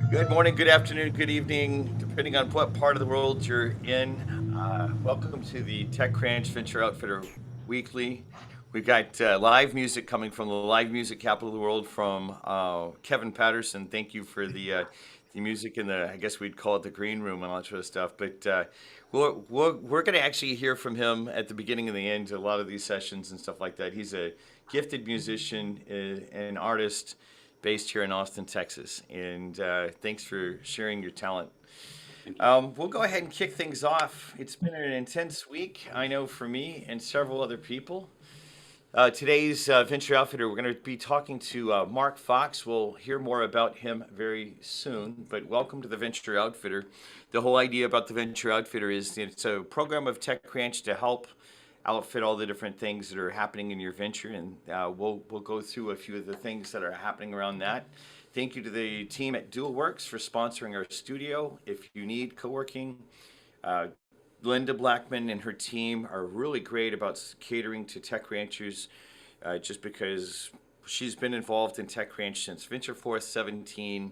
Good morning, good afternoon, good evening, depending on what part of the world you're in. Welcome to the TechCrunch Venture Outfitter Weekly. We've got live music coming from the live music capital of the world from Kevin Patterson. Thank you for the music in the, I guess we'd call it the green room and all that sort of stuff. But we're going to actually hear from him at the beginning and the end, a lot of these sessions and stuff like that. He's a gifted musician, an artist based here in Austin, Texas. And thanks for sharing your talent. We'll go ahead and kick things off. It's been an intense week, I know, for me and several other people. Today's Venture Outfitter, we're going to be talking to Mark Fox. We'll hear more about him very soon, but welcome to the Venture Outfitter. The whole idea about the Venture Outfitter is it's a program of TechCrunch to help outfit all the different things that are happening in your venture, and we'll go through a few of the things that are happening around that. Thank you to the team at DualWorks for sponsoring our studio. If you need co-working, Linda Blackman and her team are really great about catering to tech ranchers, just because she's been involved in Tech Ranch since Venture Force 17.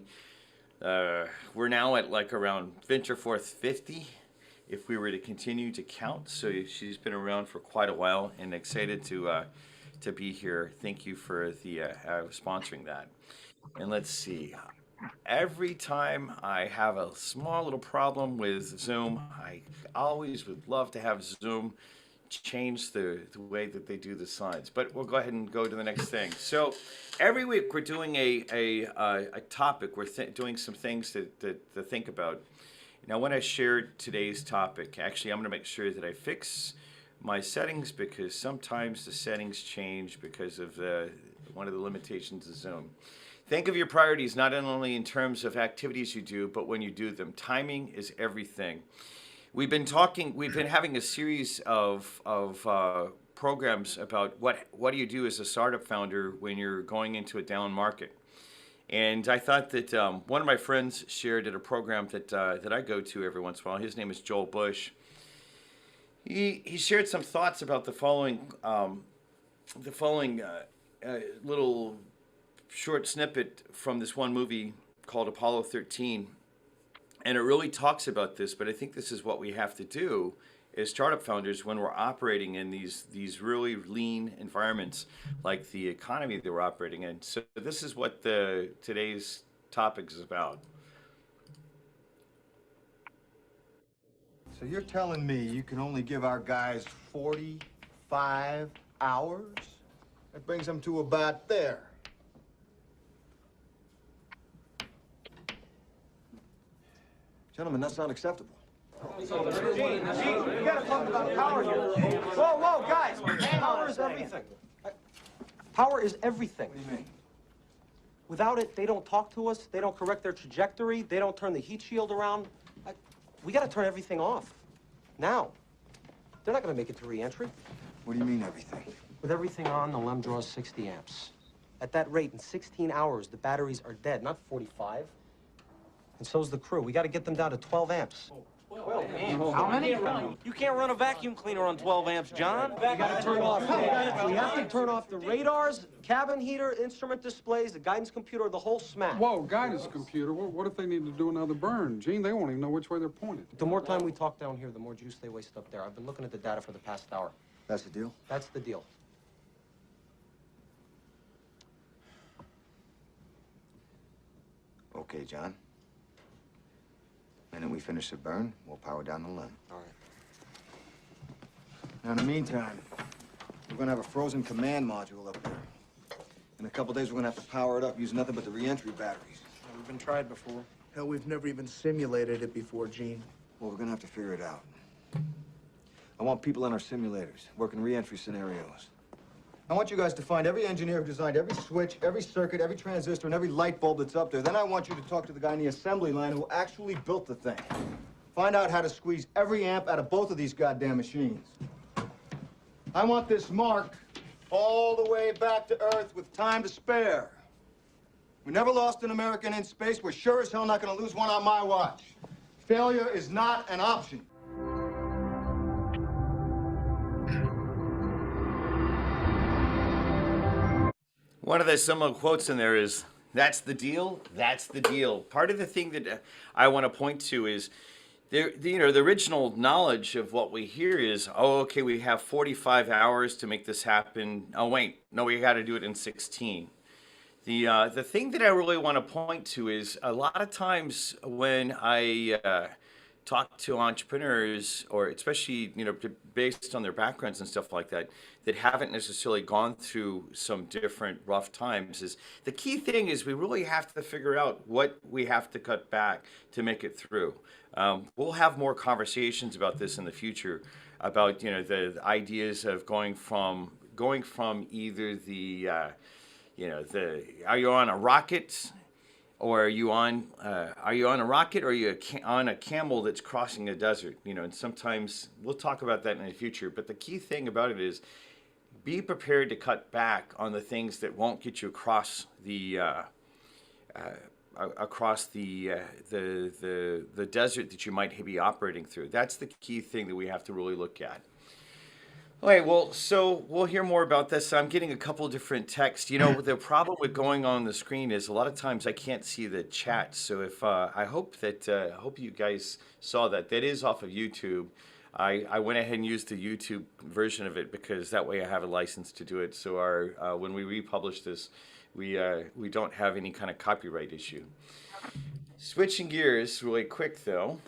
We're now at like around Venture Force 50 if we were to continue to count. So she's been around for quite a while and excited to be here. Thank you for the sponsoring that. And let's see. Every time I have a small little problem with Zoom, I always would love to have Zoom change the way that they do the slides. But we'll go ahead and go to the next thing. So every week we're doing a topic. We're doing some things to think about. Now, when I shared today's topic, actually, I'm going to make sure that I fix my settings because sometimes the settings change because of one of the limitations of Zoom. Think of your priorities not only in terms of activities you do, but when you do them. Timing is everything. We've been having a series of programs about what do you do as a startup founder when you're going into a down market. And I thought that one of my friends shared at a program that I go to every once in a while. His name is Joel Bush. He shared some thoughts about the following little short snippet from this one movie called Apollo 13. And it really talks about this, but I think this is what we have to do as startup founders when we're operating in these really lean environments like the economy that we're operating in. So this is what today's topic is about. So you're telling me you can only give our guys 45 hours? That brings them to about there. Gentlemen, that's not acceptable. Gene, we gotta talk about power here. Whoa, guys! Power is everything. Power is everything. What do you mean? Without it, they don't talk to us, they don't correct their trajectory, they don't turn the heat shield around. We gotta turn everything off. Now. They're not gonna make it to re-entry. What do you mean, everything? With everything on, the LEM draws 60 amps. At that rate, in 16 hours, the batteries are dead, not 45. And so's the crew. We gotta get them down to 12 amps. 12 amps? How many? You can't run a vacuum cleaner on 12 amps, John. We gotta turn off. We have to turn off the radars, cabin heater, instrument displays, the guidance computer, the whole smack. Whoa, guidance computer. What if they need to do another burn? Gene, they won't even know which way they're pointed. The more time we talk down here, the more juice they waste up there. I've been looking at the data for the past hour. That's the deal? That's the deal. Okay, John. And then we finish the burn, we'll power down the LEM. All right. Now, in the meantime, we're gonna have a frozen command module up there. In a couple days, we're gonna have to power it up using nothing but the re-entry batteries. We've been tried before. Hell, we've never even simulated it before, Gene. Well, we're gonna have to figure it out. I want people in our simulators, working re-entry scenarios. I want you guys to find every engineer who designed every switch, every circuit, every transistor, and every light bulb that's up there. Then I want you to talk to the guy in the assembly line who actually built the thing. Find out how to squeeze every amp out of both of these goddamn machines. I want this Mark all the way back to Earth with time to spare. We never lost an American in space. We're sure as hell not gonna lose one on my watch. Failure is not an option. One of the similar quotes in there is, That's the deal. That's the deal. Part of the thing that I want to point to is the original knowledge of what we hear is, oh, okay, we have 45 hours to make this happen. Oh, wait, no, we got to do it in 16. The thing that I really want to point to is a lot of times when I talk to entrepreneurs, or especially based on their backgrounds and stuff like that, that haven't necessarily gone through some different rough times, is the key thing is we really have to figure out what we have to cut back to make it through. We'll have more conversations about this in the future, about the ideas of going from either the are you on a rocket, or are you on a rocket, or are you on a camel that's crossing a desert? And sometimes we'll talk about that in the future. But the key thing about it is be prepared to cut back on the things that won't get you across the the desert that you might be operating through. That's the key thing that we have to really look at. Okay, well, so we'll hear more about this. I'm getting a couple different texts. The problem with going on the screen is a lot of times I can't see the chat. So if I hope you guys saw that. That is off of YouTube. I went ahead and used the YouTube version of it because that way I have a license to do it. So when we republish this, we don't have any kind of copyright issue. Switching gears really quick though.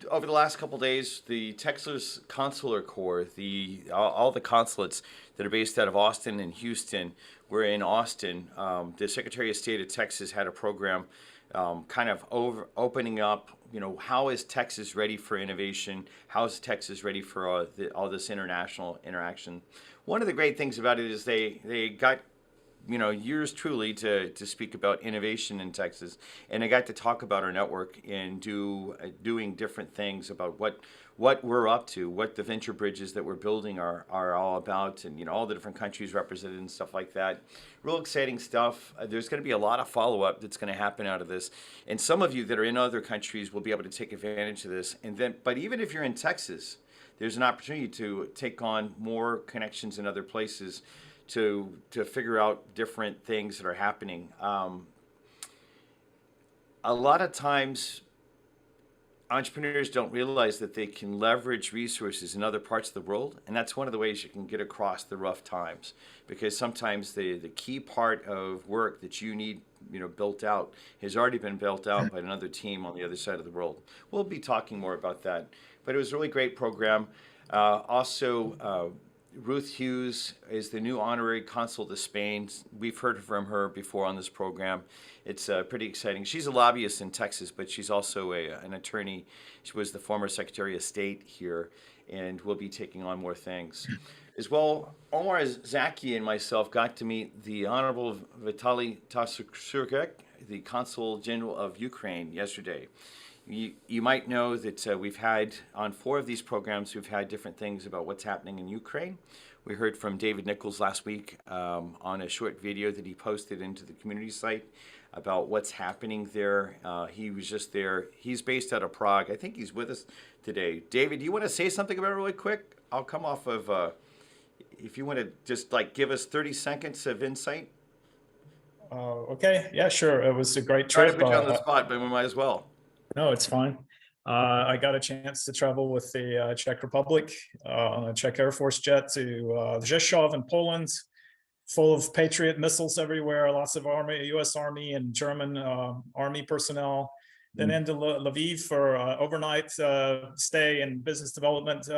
Over the last couple of days, the Texas Consular Corps, all the consulates that are based out of Austin and Houston, were in Austin. The Secretary of State of Texas had a program kind of opening up, how is Texas ready for innovation? How is Texas ready for all this international interaction? One of the great things about it is they got yours truly to speak about innovation in Texas, and I got to talk about our network and doing different things about what we're up to, what the venture bridges that we're building are all about, and all the different countries represented and stuff like that. Real exciting stuff. There's going to be a lot of follow-up that's going to happen out of this, and some of you that are in other countries will be able to take advantage of this. But even if you're in Texas, there's an opportunity to take on more connections in other places to figure out different things that are happening. A lot of times, entrepreneurs don't realize that they can leverage resources in other parts of the world, and that's one of the ways you can get across the rough times. Because sometimes the key part of work that you need built out has already been built out by another team on the other side of the world. We'll be talking more about that, but it was a really great program. Also, Ruth Hughes is the new honorary consul to Spain. We've heard from her before on this program. It's pretty exciting. She's a lobbyist in Texas, but she's also an attorney. She was the former Secretary of State here, and will be taking on more things. As well, Omar Zaki and myself got to meet the Honorable Vitaly Tasurek, the Consul General of Ukraine, yesterday. You might know that we've had, on 4 of these programs, we've had different things about what's happening in Ukraine. We heard from David Nichols last week on a short video that he posted into the community site about what's happening there. He was just there. He's based out of Prague. I think he's with us today. David, do you want to say something about it really quick? I'll come off of, if you want to just give us 30 seconds of insight. Okay, yeah, sure. It was a great Try to trip. put you on the spot, but we might as well. No, it's fine. I got a chance to travel with the Czech Republic on a Czech Air Force jet to Rzeszów in Poland, full of Patriot missiles everywhere, lots of U.S. Army and German Army personnel. Then into Lviv for overnight stay and business development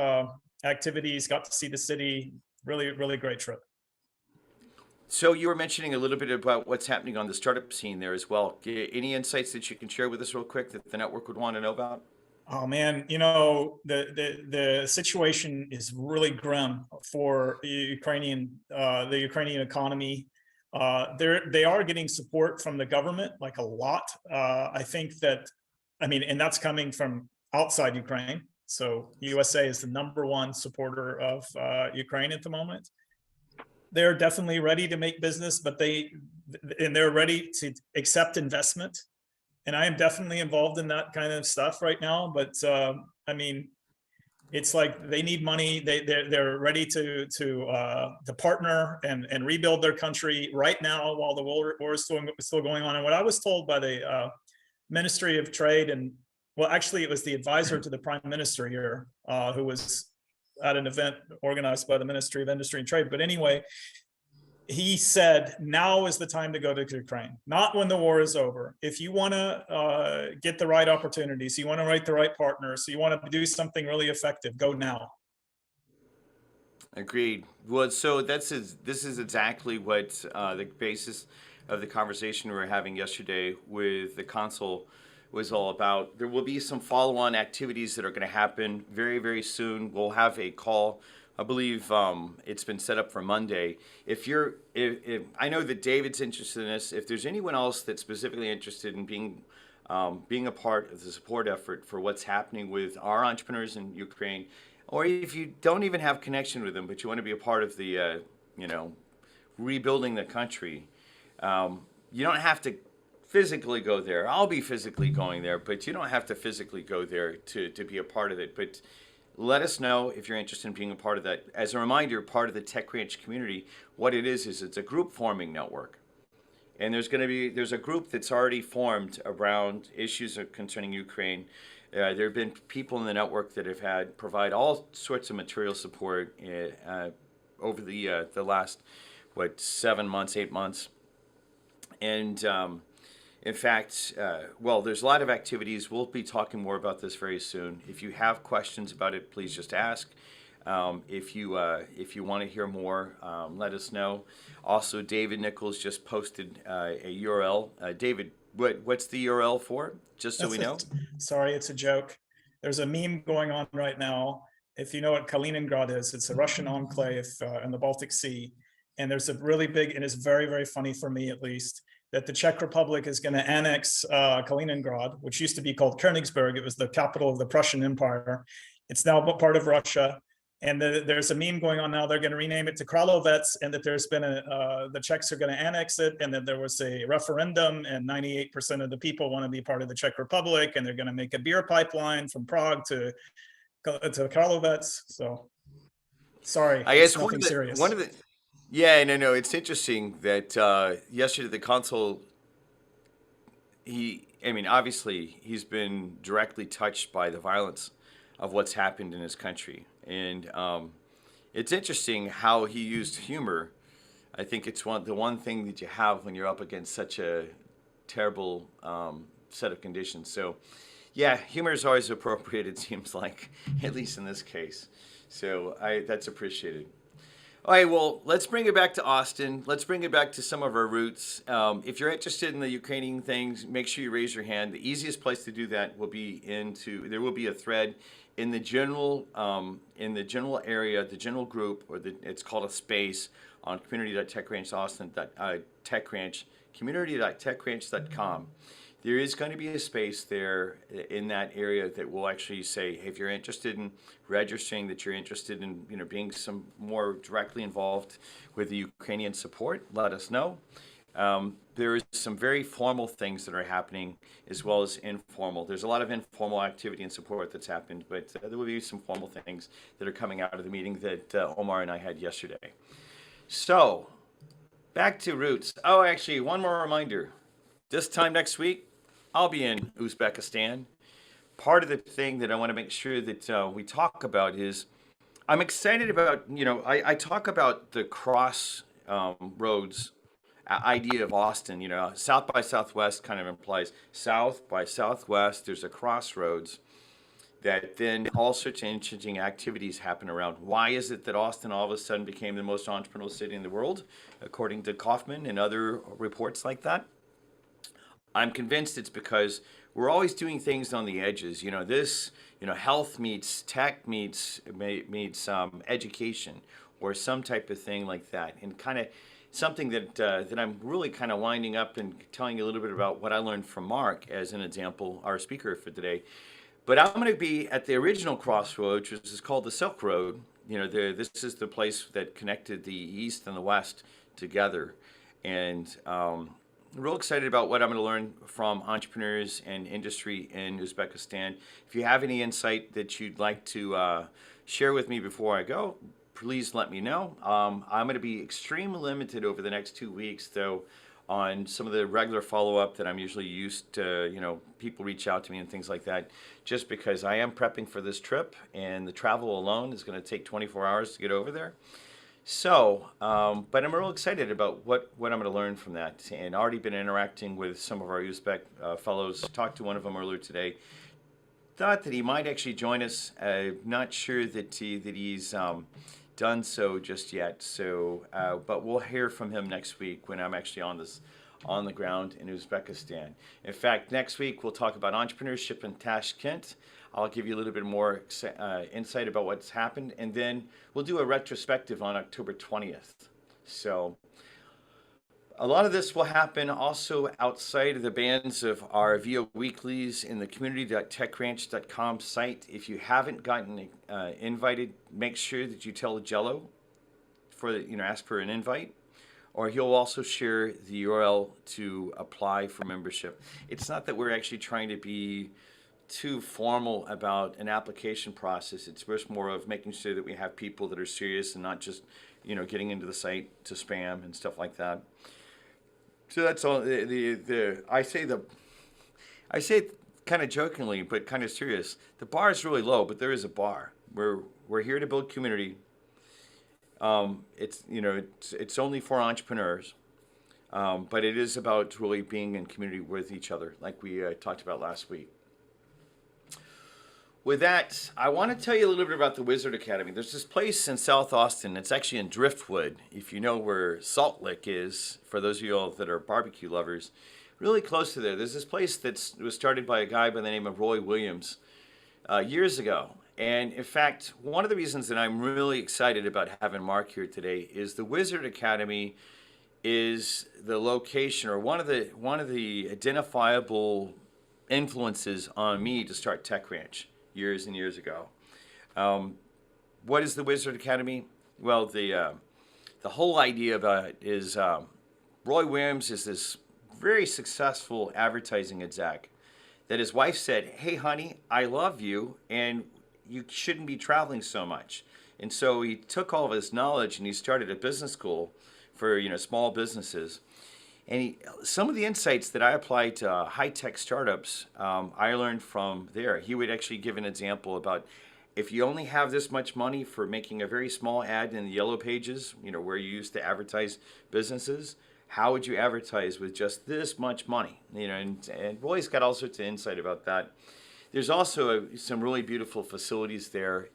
activities. Got to see the city. Really, really great trip. So you were mentioning a little bit about what's happening on the startup scene there as well. Any insights that you can share with us real quick that the network would want to know about? Oh man, the situation is really grim for the Ukrainian economy. They are getting support from the government, like a lot. I think that, and that's coming from outside Ukraine. So USA is the #1 supporter of Ukraine at the moment. They're definitely ready to make business, but they're ready to accept investment. And I am definitely involved in that kind of stuff right now. But It's like they need money. They're ready to partner and rebuild their country right now while the war is still going on. And what I was told by the Ministry of Trade, and well, actually, it was the advisor to the Prime Minister here, who was at an event organized by the Ministry of Industry and Trade. But anyway, he said, now is the time to go to Ukraine, not when the war is over. If you want to get the right opportunities, you want to write the right partners, so you want to do something really effective, go now. Agreed. Well, so this is exactly what the basis of the conversation we were having yesterday with the consul was all about. There will be some follow-on activities that are going to happen very, very soon. We'll have a call. I believe it's been set up for Monday. If I know that David's interested in this, if there's anyone else that's specifically interested in being a part of the support effort for what's happening with our entrepreneurs in Ukraine, or if you don't even have connection with them, but you want to be a part of the, rebuilding the country, you don't have to physically go there. I'll be physically going there, but you don't have to physically go there to be a part of it. But let us know if you're interested in being a part of that. As a reminder, part of the TechCrunch community, what it is it's a group forming network. And there's a group that's already formed around issues concerning Ukraine. There have been people in the network that have provide all sorts of material support over the last 7 months, 8 months, and in fact, there's a lot of activities. We'll be talking more about this very soon. If you have questions about it, please just ask. If you want to hear more, let us know. Also, David Nichols just posted a URL. David, what's the URL for? Just so we know. Sorry, it's a joke. There's a meme going on right now. If you know what Kaliningrad is, it's a Russian enclave in the Baltic Sea. And there's a really big, and it's very, very funny for me at least, that the Czech Republic is going to annex Kaliningrad, which used to be called Königsberg. It was the capital of the Prussian Empire. It's now part of Russia. And there's a meme going on now. They're going to rename it to Kralovets, and that there's been the Czechs are going to annex it, and that there was a referendum, and 98% of the people want to be part of the Czech Republic, and they're going to make a beer pipeline from Prague to Kralovets. So, sorry, I guess it's nothing serious. Yeah, no. It's interesting that yesterday the consul, obviously he's been directly touched by the violence of what's happened in his country. And it's interesting how he used humor. I think it's the one thing that you have when you're up against such a terrible set of conditions. So, yeah, humor is always appropriate, it seems like, at least in this case. So that's appreciated. All right, well, let's bring it back to Austin. Let's bring it back to some of our roots. If you're interested in the Ukrainian things, make sure you raise your hand. The easiest place to do that will be there will be a thread in the general area, the general group, it's called a space on community.techcranch.com. There is going to be a space there in that area that will actually say, hey, if you're interested in registering, that you're interested in being some more directly involved with the Ukrainian support, let us know. There is some very formal things that are happening as well as informal. There's a lot of informal activity and support that's happened, but there will be some formal things that are coming out of the meeting that Omar and I had yesterday. So, back to roots. Oh, actually, one more reminder. This time next week, I'll be in Uzbekistan. Part of the thing that I want to make sure that we talk about is I'm excited about, I talk about the cross roads idea of Austin. South by Southwest kind of implies south by Southwest. There's a crossroads that then all sorts of interesting activities happen around. Why is it that Austin all of a sudden became the most entrepreneurial city in the world, according to Kaufman and other reports like that? I'm convinced it's because we're always doing things on the edges. Health meets tech meets education, or some type of thing like that, and kind of something that I'm really kind of winding up and telling you a little bit about what I learned from Mark as an example, our speaker for today. But I'm going to be at the original crossroads, which is called the Silk Road. This is the place that connected the East and the West together, and real excited about what I'm going to learn from entrepreneurs and industry in Uzbekistan. If you have any insight that you'd like to share with me before I go, please let me know. I'm going to be extremely limited over the next 2 weeks, though, on some of the regular follow-up that I'm usually used to. People reach out to me and things like that, just because I am prepping for this trip, and the travel alone is going to take 24 hours to get over there. So, but I'm real excited about what I'm going to learn from that, and already been interacting with some of our Uzbek fellows. Talked to one of them earlier today. Thought that he might actually join us. Not sure that he's done so just yet. So, but we'll hear from him next week when I'm actually on the ground in Uzbekistan. In fact, next week we'll talk about entrepreneurship in Tashkent. I'll give you a little bit more insight about what's happened, and then we'll do a retrospective on October 20th. So a lot of this will happen also outside of the bands of our VO weeklies in the community.techranch.com site. If you haven't gotten invited, make sure that you tell Jello ask for an invite, or he'll also share the URL to apply for membership. It's not that we're actually trying to be too formal about an application process. It's much more of making sure that we have people that are serious and not just, getting into the site to spam and stuff like that. So that's all. I say it kind of jokingly, but kind of serious. The bar is really low, but there is a bar. We're here to build community. It's only for entrepreneurs, but it is about really being in community with each other, like we talked about last week. With that, I want to tell you a little bit about the Wizard Academy. There's this place in South Austin. It's actually in Driftwood, if you know where Salt Lick is, for those of you all that are barbecue lovers. Really close to there. There's this place that was started by a guy by the name of Roy Williams years ago. And in fact, one of the reasons that I'm really excited about having Mark here today is the Wizard Academy is the location, or one of the identifiable influences on me to start Tech Ranch years and years ago. What is the Wizard Academy? Well, the whole idea about it is Roy Williams is this very successful advertising exec that his wife said, "Hey, honey, I love you, and you shouldn't be traveling so much." And so he took all of his knowledge and he started a business school for small businesses. And some of the insights that I applied to high-tech startups, I learned from there. He would actually give an example about if you only have this much money for making a very small ad in the yellow pages, where you used to advertise businesses, how would you advertise with just this much money? And Roy's got all sorts of insight about that. There's also some really beautiful facilities there.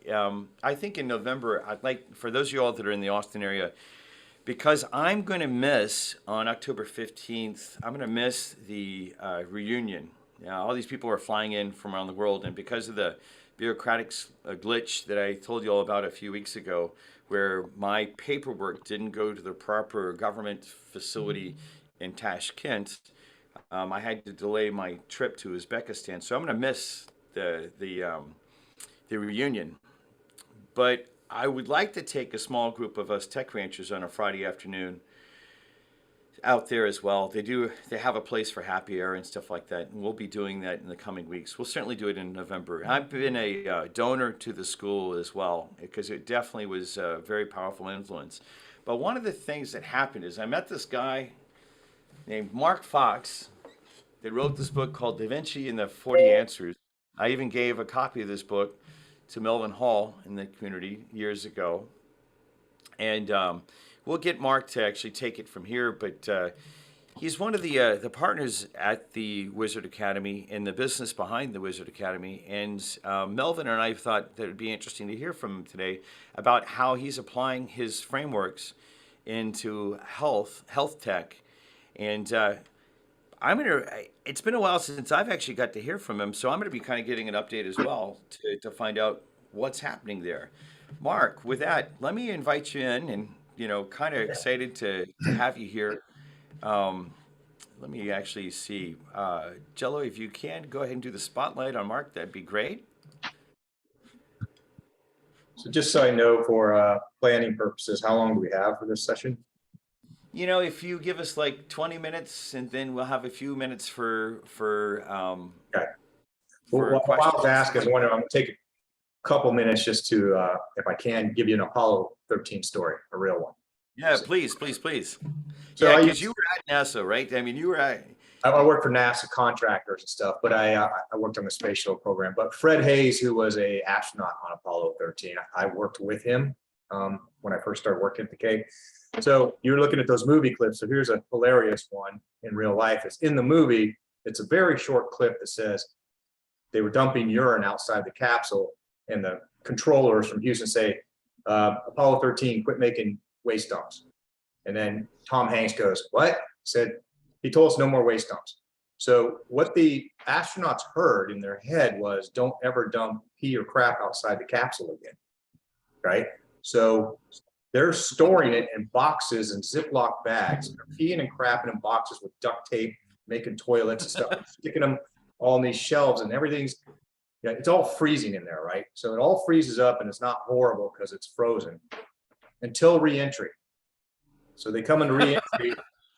I think in November, I'd like, for those of you all that are in the Austin area, because I'm going to miss, on October 15th, I'm going to miss the reunion. All these people are flying in from around the world, and because of the bureaucratic glitch that I told you all about a few weeks ago, where my paperwork didn't go to the proper government facility in Tashkent, I had to delay my trip to Uzbekistan. So I'm going to miss the reunion. But I would like to take a small group of us tech ranchers on a Friday afternoon out there as well. They have a place for happy hour and stuff like that, and we'll be doing that in the coming weeks. We'll certainly do it in November. I've been a donor to the school as well, because it definitely was a very powerful influence. But one of the things that happened is I met this guy named Mark Fox that wrote this book called Da Vinci and the 40 Answers. I even gave a copy of this book to Melvin Hall in the community years ago. And we'll get Mark to actually take it from here, but he's one of the partners at the Wizard Academy and the business behind the Wizard Academy. And Melvin and I thought that it would be interesting to hear from him today about how he's applying his frameworks into health tech. And it's been a while since I've actually got to hear from him, so I'm going to be kind of getting an update as well to find out what's happening there. Mark, with that, let me invite you in, and kind of excited to have you here. Let me actually see. Jello, if you can, go ahead and do the spotlight on Mark, that'd be great. So just so I know for planning purposes, how long do we have for this session? If you give us like 20 minutes, and then we'll have a few minutes Okay. Well, while I was asking, I was wondering, I'm gonna take a couple minutes just to, if I can, give you an Apollo 13 story, a real one. Yeah, please, please, please. So Yeah, I because you were at NASA, right? I mean, you were at. I worked for NASA contractors and stuff, but I worked on the Space Shuttle program. But Fred Hayes, who was a astronaut on Apollo 13, I worked with him when I first started working at the Cape. So you're looking at those movie clips. So here's a hilarious one in real life. It's in the movie. It's a very short clip that says they were dumping urine outside the capsule, and the controllers from Houston say, Apollo 13, quit making waste dumps. And then Tom Hanks goes, what? Said, he told us no more waste dumps. So what the astronauts heard in their head was, don't ever dump pee or crap outside the capsule again, right? So they're storing it in boxes and Ziploc bags. They're peeing and crapping in boxes with duct tape, making toilets and stuff, sticking them all in these shelves, and everything's, it's all freezing in there, right? So it all freezes up, and it's not horrible because it's frozen until re-entry. So they come into re-entry,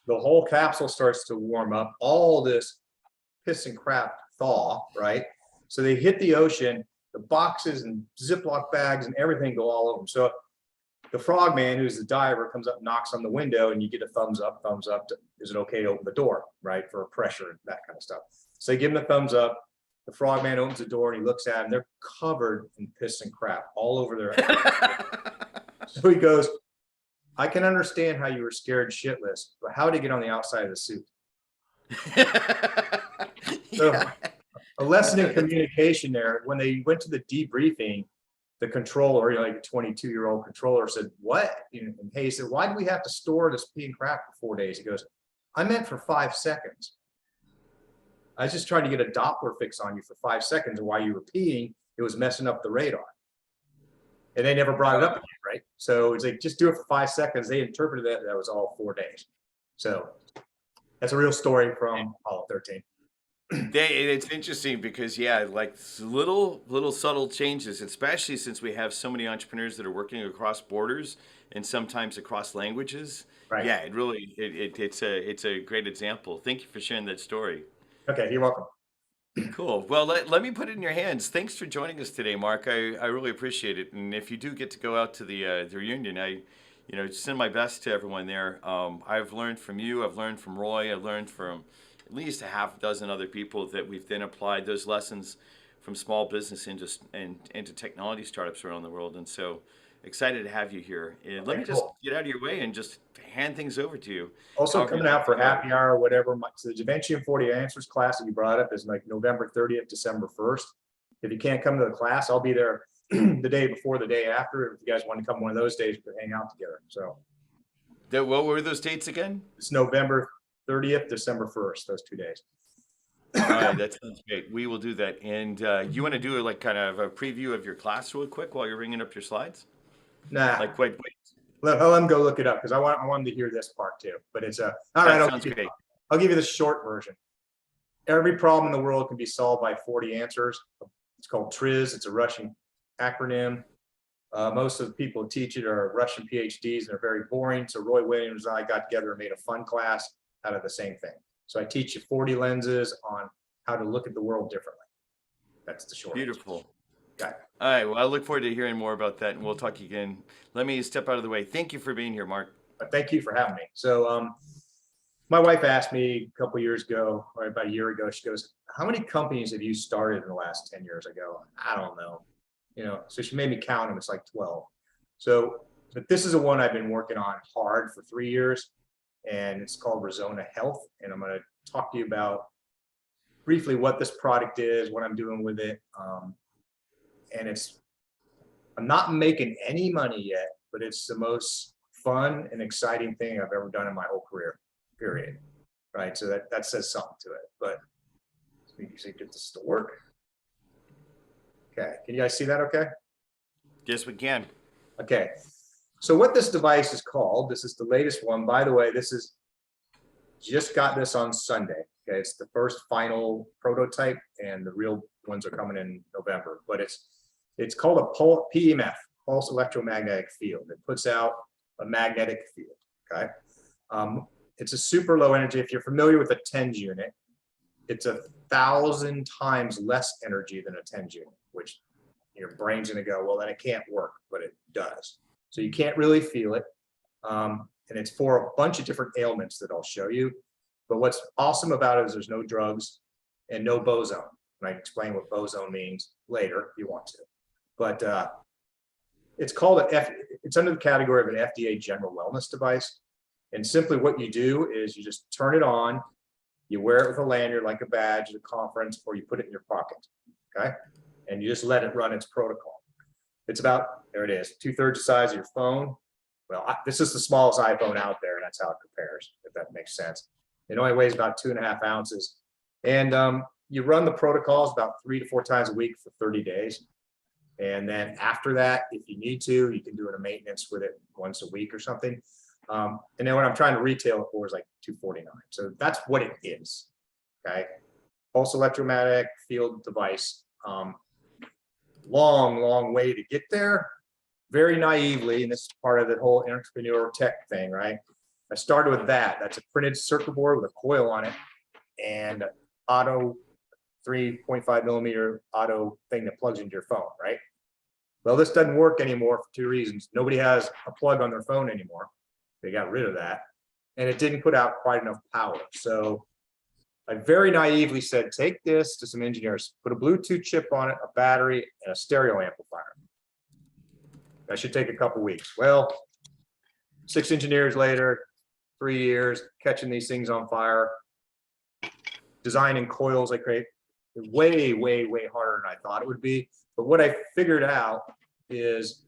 the whole capsule starts to warm up, all this piss and crap thaw, right? So they hit the ocean, the boxes and Ziploc bags and everything go all over them. So the frogman, who's the diver, comes up, knocks on the window, and you get a thumbs up. Is it okay to open the door, right? For pressure and that kind of stuff. So they give him the thumbs up. The frogman opens the door and he looks at him. They're covered in piss and crap all over their So he goes, I can understand how you were scared shitless, but how did he get on the outside of the suit? So a lesson in communication there. When they went to the debriefing, the controller, like a 22-year-old controller, said, what? And Hayes said, why do we have to store this pee and crap for 4 days? He goes, I meant for 5 seconds. I was just trying to get a Doppler fix on you for 5 seconds, and while you were peeing, it was messing up the radar. And they never brought it up again, right? So it's like, just do it for 5 seconds. They interpreted that was all 4 days. So that's a real story from Apollo 13. It's interesting because, yeah, like little subtle changes, especially since we have so many entrepreneurs that are working across borders and sometimes across languages. Right. Yeah, it's a great example. Thank you for sharing that story. Okay, you're welcome. Cool. Well, let me put it in your hands. Thanks for joining us today, Mark. I really appreciate it. And if you do get to go out to the reunion, I send my best to everyone there. I've learned from you. I've learned from Roy. I've learned from at least a half dozen other people that we've then applied those lessons from small business into technology startups around the world. And so excited to have you here. And let me just get out of your way and just hand things over to you. Also coming out for happy hour or whatever. So the Da Vinci 40 Answers class that you brought up is like November 30th, December 1st. If you can't come to the class, I'll be there the day before, the day after. If you guys want to come one of those days to hang out together. So what were those dates again? It's November 30th, December 1st, those 2 days. All right, that sounds great. We will do that. And you want to do like kind of a preview of your class real quick while you're bringing up your slides? Nah. Like wait. Let them go look it up because I wanted to hear this part too. But it's all right. I'll give you the short version. Every problem in the world can be solved by 40 answers. It's called TRIZ. It's a Russian acronym. Most of the people who teach it are Russian PhDs, and they're very boring. So Roy Williams and I got together and made a fun class out of the same thing. So I teach you 40 lenses on how to look at the world differently. That's the short. Beautiful. Okay. All right. Well, I look forward to hearing more about that, and we'll talk again. Let me step out of the way. Thank you for being here, Mark. Thank you for having me. So my wife asked me a couple years ago, or about a year ago, she goes, how many companies have you started in the last 10 years? I go, I don't know. So she made me count them. It's like 12. So, but this is the one I've been working on hard for 3 years, and it's called Resona Health. And I'm going to talk to you about briefly what this product is, what I'm doing with it. And I'm not making any money yet, but it's the most fun and exciting thing I've ever done in my whole career, period. Right. So that says something to it, but you see, get this to work. Okay. Can you guys see that? Okay. Yes, we can. Okay. So what this device is called, this is the latest one. By the way, just got this on Sunday. Okay. It's the first final prototype, and the real ones are coming in November, but it's called a PEMF, pulse electromagnetic field. It puts out a magnetic field. Okay. It's a super low energy. If you're familiar with a TENS unit, it's 1,000 times less energy than a TENS unit, which your brain's gonna go, well, then it can't work, but it does. So you can't really feel it. And it's for a bunch of different ailments that I'll show you. But what's awesome about it is there's no drugs and no boson. And I can explain what boson means later if you want to. But it's called it's under the category of an FDA general wellness device. And simply what you do is you just turn it on, you wear it with a lanyard like a badge at a conference, or you put it in your pocket, okay? And you just let it run its protocol. It's about, there it is, 2/3 the size of your phone. Well, this is the smallest iPhone out there, and that's how it compares, if that makes sense. It only weighs about 2.5 ounces. And you run the protocols about 3 to 4 times a week for 30 days. And then after that, if you need to, you can do a maintenance with it once a week or something. And then what I'm trying to retail it for is like $249. So that's what it is, okay? Pulse electromagnetic field device. Long way to get there. Very naively, and this is part of the whole entrepreneurial tech thing, right? I started with that. That's a printed circuit board with a coil on it and auto 3.5 millimeter auto thing that plugs into your phone, right? Well, this doesn't work anymore for 2 reasons. Nobody has a plug on their phone anymore. They got rid of that. And it didn't put out quite enough power. So I very naively said, take this to some engineers, put a Bluetooth chip on it, a battery, and a stereo amplifier. That should take a couple weeks. Well, 6 engineers later, 3 years, catching these things on fire, designing coils I create, way harder than I thought it would be. But what I figured out is,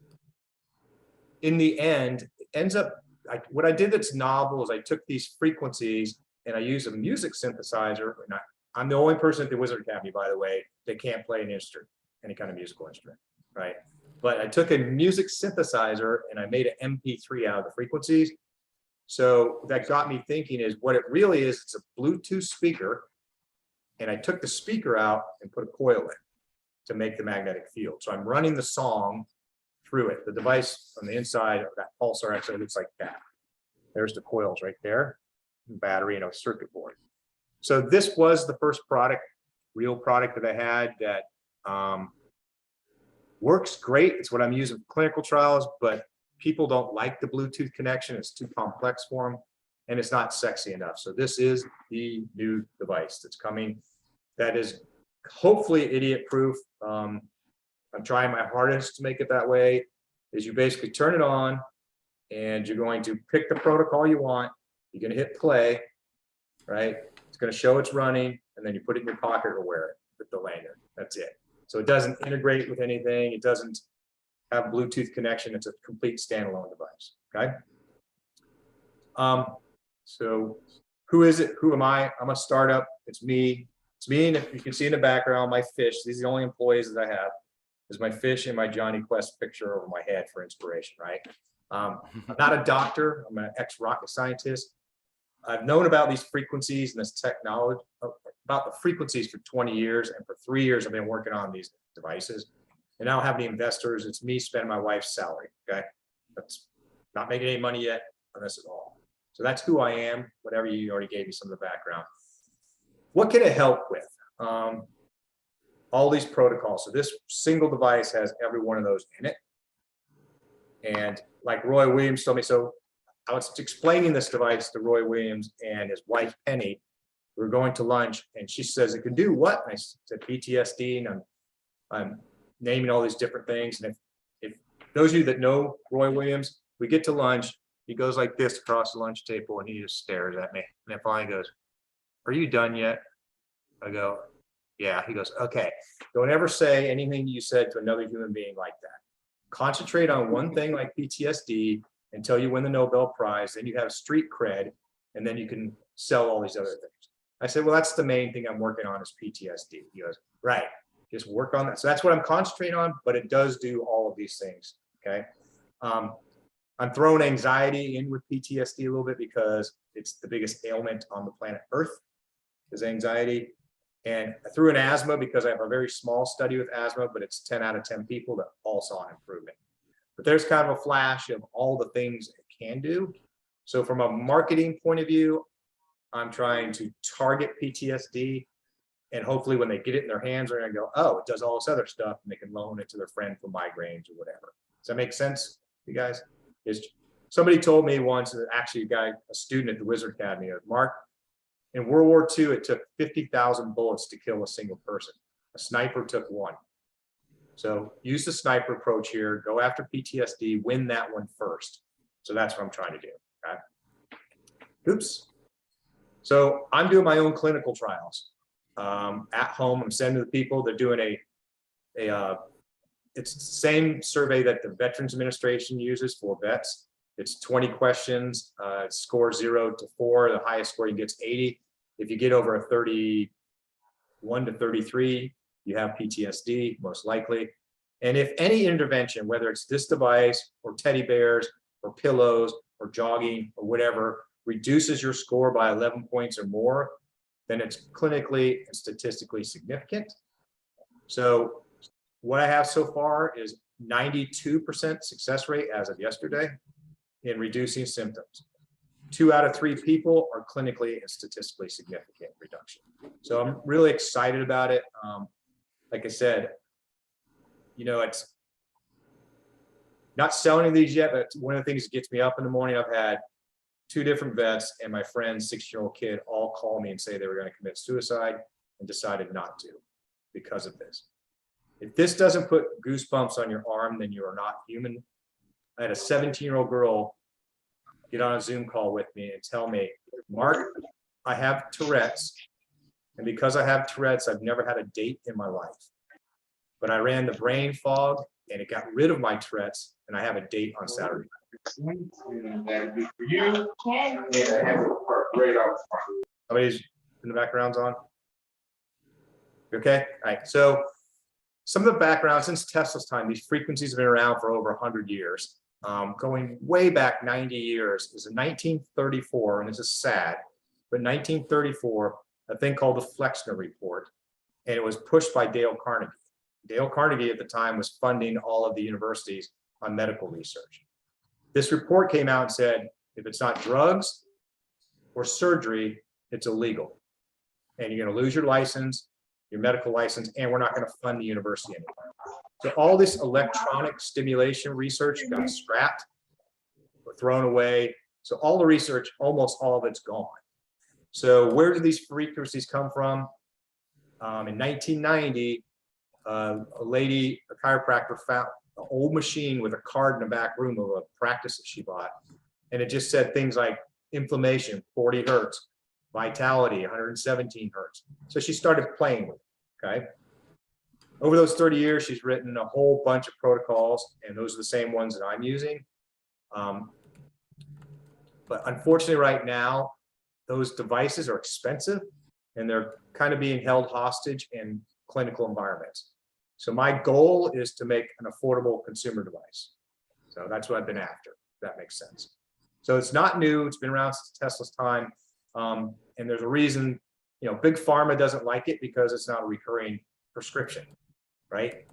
in the end, it ends up, what I did that's novel is I took these frequencies and I used a music synthesizer. And I'm the only person at the Wizard Academy, by the way, that can't play an instrument, any kind of musical instrument, right? But I took a music synthesizer and I made an MP3 out of the frequencies. So that got me thinking is what it really is, it's a Bluetooth speaker. And I took the speaker out and put a coil in to make the magnetic field. So I'm running the song through it. The device on the inside of that pulsar actually looks like that. There's the coils right there, battery and a circuit board. So this was the first product, real product that I had that works great. It's what I'm using for clinical trials, but people don't like the Bluetooth connection. It's too complex for them and it's not sexy enough. So this is the new device that's coming that is hopefully idiot proof. I'm trying my hardest to make it that way. Is you basically turn it on and you're going to pick the protocol you want. You're going to hit play, right? It's going to show it's running and then you put it in your pocket or wear it with the lanyard. That's it. So it doesn't integrate with anything. It doesn't have a Bluetooth connection. It's a complete standalone device, okay? So who is it? Who am I? I'm a startup. It's me. It's me, and if you can see in the background, my fish. These are the only employees that I have. Is my fish and my Johnny Quest picture over my head for inspiration, right? I'm not a doctor. I'm an ex-rocket scientist. I've known about these frequencies and this technology, about the frequencies for 20 years. And for 3 years, I've been working on these devices. And I don't have any investors. It's me spending my wife's salary, okay? That's not making any money yet on this at all. So that's who I am, whatever you already gave me some of the background. What can it help with? All these protocols. So this single device has every one of those in it. And like Roy Williams told me, so I was explaining this device to Roy Williams and his wife, Penny. We were going to lunch and she says, it can do what? And I said, PTSD. And I'm naming all these different things. And if those of you that know Roy Williams, we get to lunch, he goes like this across the lunch table and he just stares at me. And then finally goes, are you done yet? I go, yeah. He goes, okay, don't ever say anything you said to another human being like that. Concentrate on one thing like PTSD until you win the Nobel Prize, then you have street cred, and then you can sell all these other things. I said, well, that's the main thing I'm working on is PTSD. He goes, right, just work on that. So that's what I'm concentrating on, but it does do all of these things, okay? I'm throwing anxiety in with PTSD a little bit because it's the biggest ailment on the planet Earth is anxiety. And I threw in asthma because I have a very small study with asthma, but it's 10 out of 10 people that all saw an improvement. But there's kind of a flash of all the things it can do. So from a marketing point of view, I'm trying to target PTSD, and hopefully when they get it in their hands, they're gonna go, oh, it does all this other stuff, and they can loan it to their friend for migraines or whatever. Does that make sense, you guys? Somebody told me once, actually a student at the Wizard Academy, Mark, in World War II, it took 50,000 bullets to kill a single person. A sniper took one. So use the sniper approach here, go after PTSD, win that one first. So that's what I'm trying to do, okay? Oops. So I'm doing my own clinical trials. At home, I'm sending to the people, they're doing it's the same survey that the Veterans Administration uses for vets. It's 20 questions, score 0 to 4, the highest score you get is 80. If you get over a 31 to 33, you have PTSD, most likely. And if any intervention, whether it's this device or teddy bears or pillows or jogging or whatever, reduces your score by 11 points or more, then it's clinically and statistically significant. So what I have so far is 92% success rate as of yesterday in reducing symptoms. 2 out of 3 people are clinically and statistically significant reduction. So I'm really excited about it. Like I said, you know, it's not selling these yet, but one of the things that gets me up in the morning, I've had 2 different vets and my friend's 6-year-old kid all call me and say they were going to commit suicide and decided not to because of this. If this doesn't put goosebumps on your arm, then you are not human. I had a 17-year-old girl get on a Zoom call with me and tell me, Mark, I have Tourette's. And because I have Tourette's, I've never had a date in my life. But I ran the brain fog and it got rid of my Tourette's, and I have a date on Saturday. Somebody's in the background's on. Okay, all right. So some of the background since Tesla's time, these frequencies have been around for over 100 years. Going way back 90 years is in 1934, and this is sad, but 1934, a thing called the Flexner Report, and it was pushed by Dale Carnegie. Dale Carnegie at the time was funding all of the universities on medical research. This report came out and said, if it's not drugs or surgery, it's illegal. And you're gonna lose your license, your medical license, and we're not gonna fund the university anymore. So all this electronic stimulation research got scrapped or thrown away. So all the research, almost all of it's gone. So where do these frequencies come from? In 1990, a lady, a chiropractor, found an old machine with a card in the back room of a practice that she bought. And it just said things like inflammation, 40 hertz, vitality, 117 hertz. So she started playing with it, okay? Over those 30 years, she's written a whole bunch of protocols, and those are the same ones that I'm using. But unfortunately right now, those devices are expensive and they're kind of being held hostage in clinical environments. So my goal is to make an affordable consumer device. So that's what I've been after, if that makes sense. So it's not new, it's been around since Tesla's time. And there's a reason, you know, Big Pharma doesn't like it because it's not a recurring prescription, right?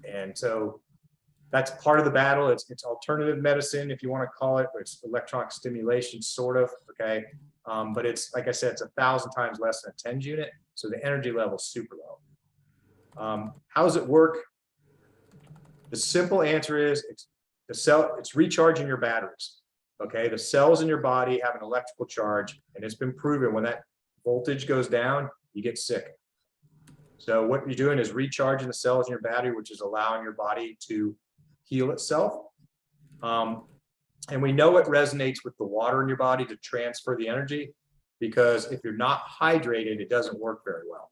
And so that's part of the battle. It's alternative medicine, if you want to call it, or it's electronic stimulation, sort of, okay? But it's, like I said, it's 1,000 times less than a TENS unit, so the energy level is super low. How does it work? The simple answer is it's recharging your batteries. Okay, the cells in your body have an electrical charge, and it's been proven when that voltage goes down, you get sick. So what you're doing is recharging the cells in your battery, which is allowing your body to heal itself. And we know it resonates with the water in your body to transfer the energy, because if you're not hydrated, it doesn't work very well.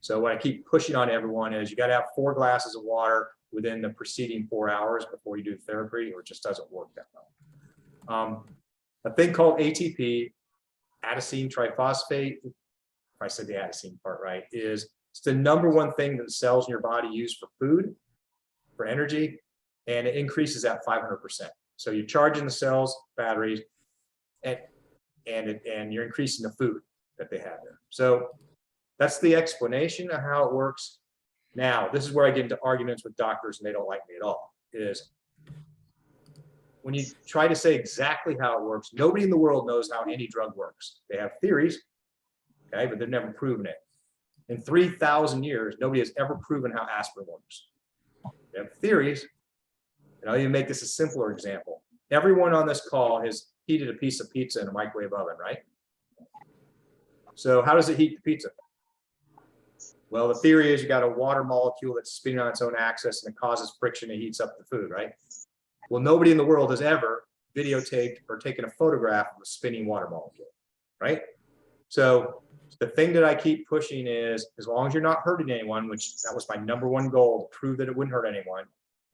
So what I keep pushing on everyone is you got to have 4 glasses of water within the preceding 4 hours before you do therapy, or it just doesn't work that well. A thing called ATP, adenosine triphosphate, if I said the adenosine part right, it's the #1 thing that the cells in your body use for food, for energy, and it increases at 500%. So you're charging the cells, batteries, and you're increasing the food that they have there. So that's the explanation of how it works. Now, this is where I get into arguments with doctors and they don't like me at all, is when you try to say exactly how it works, nobody in the world knows how any drug works. They have theories, okay, but they've never proven it. In 3,000 years, nobody has ever proven how aspirin works. They have theories, and I'll even make this a simpler example. Everyone on this call has heated a piece of pizza in a microwave oven, right? So how does it heat the pizza? Well, the theory is you got a water molecule that's spinning on its own axis and it causes friction and heats up the food, right? Well, nobody in the world has ever videotaped or taken a photograph of a spinning water molecule, right? So the thing that I keep pushing is, as long as you're not hurting anyone, which that was my #1 goal, to prove that it wouldn't hurt anyone.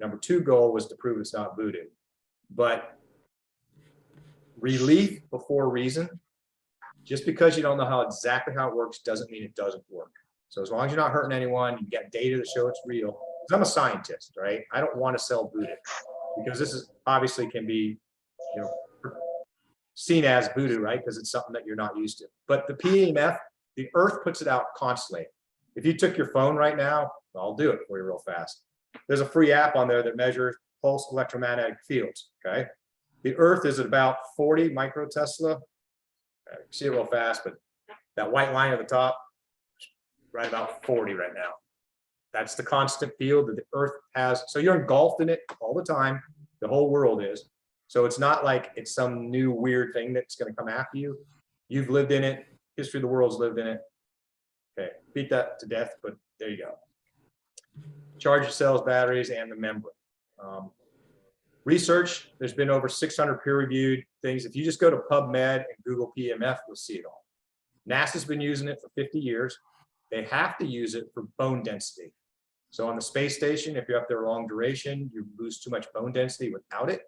#2 goal was to prove it's not voodoo. But relief before reason, just because you don't know exactly how it works doesn't mean it doesn't work. So as long as you're not hurting anyone, you get data to show it's real. Because I'm a scientist, right? I don't want to sell voodoo because this is obviously can be, you know, seen as voodoo, right? Because it's something that you're not used to. But the PEMF, the Earth puts it out constantly. If you took your phone right now, I'll do it for you real fast. There's a free app on there that measures pulse electromagnetic fields, okay? The Earth is at about 40 microtesla. You can see it real fast, but that white line at the top, right about 40 right now. That's the constant field that the Earth has. So you're engulfed in it all the time. The whole world is. So it's not like it's some new weird thing that's going to come after you. You've lived in it. History of the world's lived in it. Okay, beat that to death, but there you go. Charge your cells, batteries, and the membrane. Research, there's been over 600 peer-reviewed things. If you just go to PubMed and Google PEMF, you'll see it all. NASA's been using it for 50 years. They have to use it for bone density. So on the space station, if you're up there long duration, you lose too much bone density without it.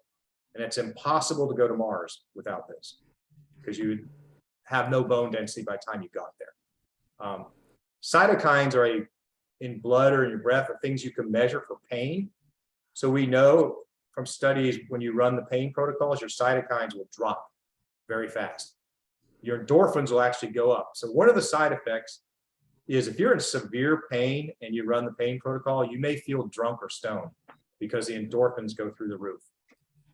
And it's impossible to go to Mars without this because you would have no bone density by the time you got there. Cytokines are in blood or in your breath are things you can measure for pain. So we know from studies when you run the pain protocols, your cytokines will drop very fast. Your endorphins will actually go up. So one of the side effects is if you're in severe pain and you run the pain protocol, you may feel drunk or stoned because the endorphins go through the roof,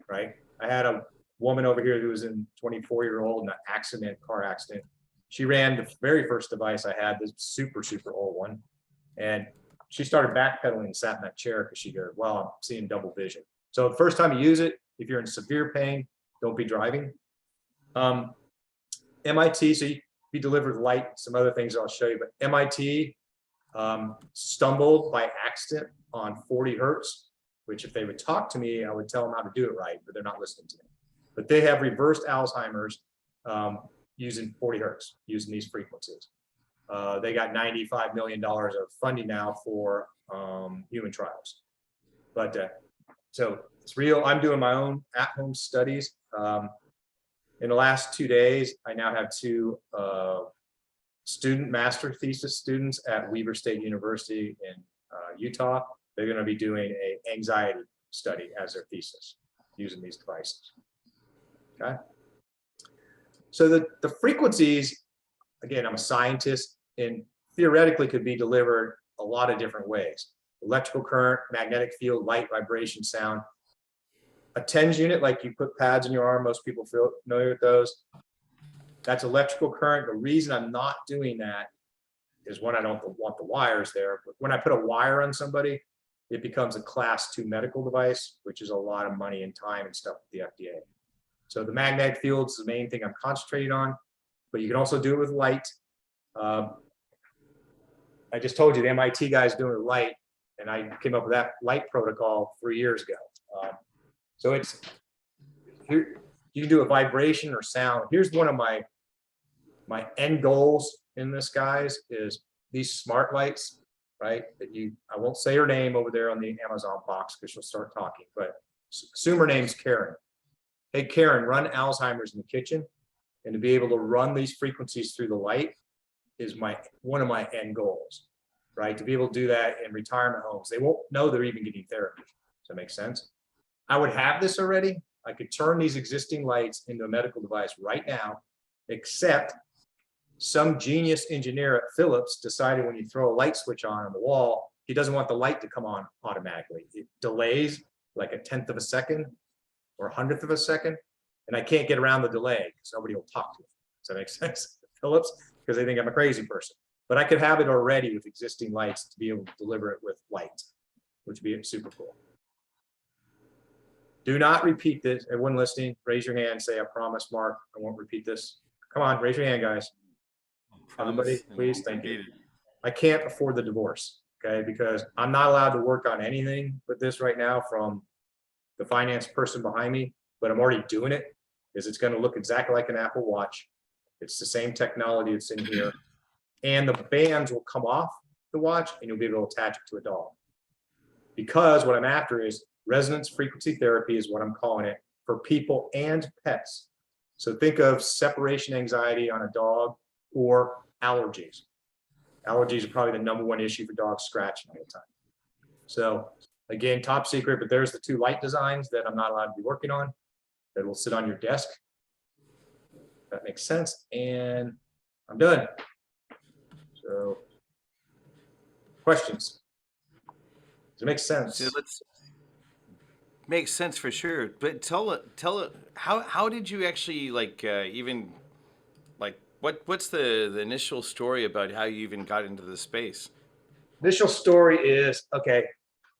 right? I had a woman over here who was in 24-year-old in an accident, car accident. She ran the very first device I had, this super, super old one. And she started backpedaling and sat in that chair because she goes, well, I'm seeing double vision. So the first time you use it, if you're in severe pain, don't be driving. MIT, so you be delivered light, some other things I'll show you, but MIT stumbled by accident on 40 hertz, which if they would talk to me, I would tell them how to do it right, but they're not listening to me. But they have reversed Alzheimer's using 40 hertz, using these frequencies. They got $95 million of funding now for human trials. But so it's real. I'm doing my own at-home studies. In the last 2 days, I now have 2 master thesis students at Weber State University in Utah. They're going to be doing an anxiety study as their thesis using these devices. Okay. So the frequencies, again, I'm a scientist, and theoretically could be delivered a lot of different ways. Electrical current, magnetic field, light, vibration, sound. A TENS unit, like you put pads in your arm, most people feel familiar with those. That's electrical current. The reason I'm not doing that is when I don't want the wires there. But when I put a wire on somebody, it becomes a class 2 medical device, which is a lot of money and time and stuff with the FDA. So the magnetic field is the main thing I'm concentrating on, but you can also do it with light. I just told you the MIT guys doing it with light, and I came up with that light protocol 3 years ago. So it's here, you can do a vibration or sound. Here's one of my end goals in this, guys, is these smart lights, right? That I won't say her name over there on the Amazon box because she'll start talking, but assume her name's Karen. Hey, Karen, run Alzheimer's in the kitchen. And to be able to run these frequencies through the light is one of my end goals, right? To be able to do that in retirement homes. They won't know they're even getting therapy. Does that make sense? I would have this already. I could turn these existing lights into a medical device right now, except some genius engineer at Philips decided when you throw a light switch on the wall, he doesn't want the light to come on automatically. It delays like 1/10 of a second. or a hundredth of a second, and I can't get around the delay because nobody will talk to me. Does that make sense, Phillips? Because they think I'm a crazy person. But I could have it already with existing lights to be able to deliver it with light, which would be super cool. Do not repeat this. Everyone listening, raise your hand. Say, I promise, Mark, I won't repeat this. Come on, raise your hand, guys. Everybody, please, thank you. I can't afford the divorce, okay? Because I'm not allowed to work on anything with this right now from the finance person behind me, but I'm already doing it because it's going to look exactly like an Apple Watch. It's the same technology that's in here. And the bands will come off the watch and you'll be able to attach it to a dog. Because what I'm after is resonance frequency therapy is what I'm calling it for people and pets. So think of separation anxiety on a dog or allergies. Allergies are probably the #1 issue for dogs scratching all the time. So again, top secret, but there's the 2 light designs that I'm not allowed to be working on that will sit on your desk. That makes sense. And I'm done. So questions? Does it make sense? So makes sense for sure. But tell it, how did you actually like even like what's the initial story about how you even got into the space? Initial story is, okay,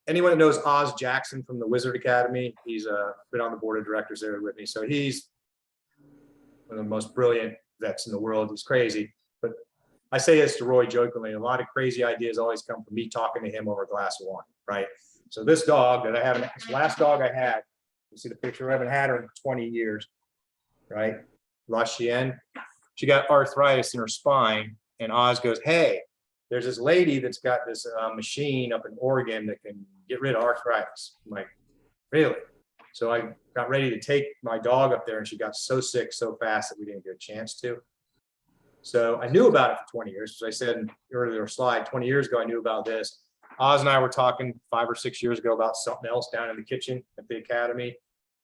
anyone that knows Oz Jackson from the Wizard Academy, he's been on the board of directors there with me. So he's one of the most brilliant vets in the world. He's crazy. But I say this to Roy jokingly, a lot of crazy ideas always come from me talking to him over a glass of wine, right? So this dog that I have, this last dog I had, you see the picture, I haven't had her in 20 years, right? La Chienne, she got arthritis in her spine, and Oz goes, hey, there's this lady that's got this machine up in Oregon that can get rid of arthritis. I'm like, really? So I got ready to take my dog up there, and she got so sick so fast that we didn't get a chance to. So I knew about it for 20 years. As I said in the earlier slide, 20 years ago, I knew about this. Oz and I were talking 5 or 6 years ago about something else down in the kitchen at the academy.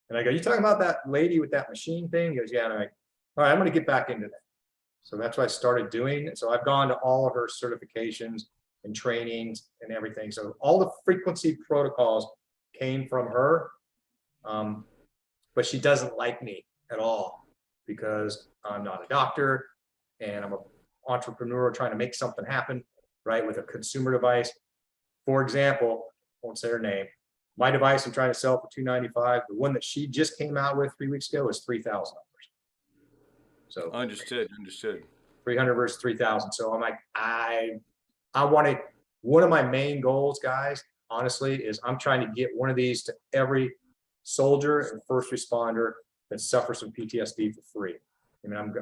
And I go, you talking about that lady with that machine thing? He goes, yeah. And I'm like, all right, I'm going to get back into that. So that's what I started doing. So I've gone to all of her certifications and trainings and everything. So all the frequency protocols came from her. But she doesn't like me at all because I'm not a doctor and I'm an entrepreneur trying to make something happen, right, with a consumer device. For example, I won't say her name. My device I'm trying to sell for $295. The one that she just came out with 3 weeks ago is $3,000. So Understood. 300 versus 3,000. So I'm like, I wanted, one of my main goals, guys, honestly, is I'm trying to get one of these to every soldier and first responder that suffers from PTSD for free. I mean,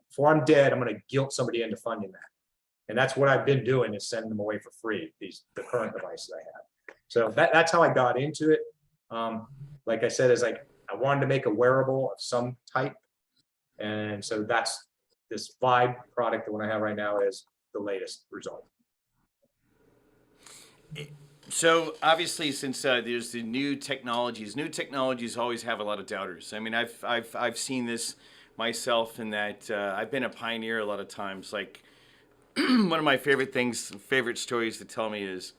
before I'm dead, I'm going to guilt somebody into funding that. And that's what I've been doing, is sending them away for free, the current devices I have. So that's how I got into it. Like I said, is like, I wanted to make a wearable of some type. And so that's this Vibe product, the one I have right now, is the latest result. So obviously, since there's the new technologies always have a lot of doubters. I mean, I've seen this myself in that I've been a pioneer a lot of times. Like one of my favorite stories to tell me is